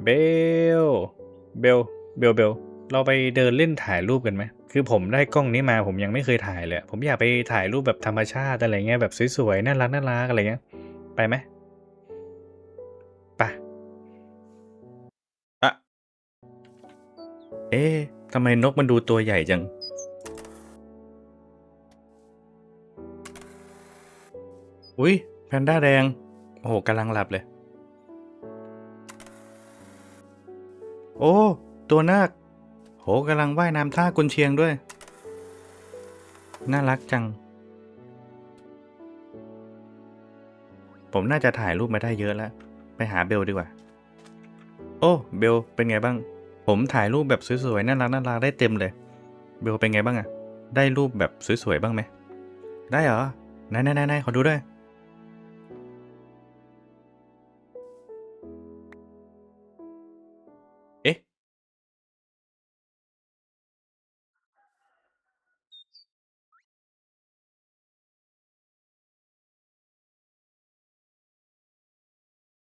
เบลเบลเบลเราไปเดินเล่นถ่ายรูปกันไหมคือผมได้กล้องนี้มาผมยังไม่เคยถ่ายเลยผมอยากไปถ่ายรูปแบบธรรมชาติอะไรเงี้ยแบบสวยๆน่ารักน่ารักอะไรเงี้ยไปไหมไปอะเอ๊ะทำไมนกมันดูตัวใหญ่จังอุ้ยแพนด้าแดงโอ้โหกำลังหลับเลยโอ้ตัวนาคโหกำลังว่ายน้ำท่ากุนเชียงด้วยน่ารักจังผมน่าจะถ่ายรูปมาได้เยอะแล้วไปหาเบลดีกว่าโอ้เบลเป็นไงบ้างผมถ่ายรูปแบบสวยๆน่ารักน่ารักได้เต็มเลยเบลเป็นไงบ้างอะได้รูปแบบสวยๆบ้างไหมได้เหรอไหนขอดูด้วย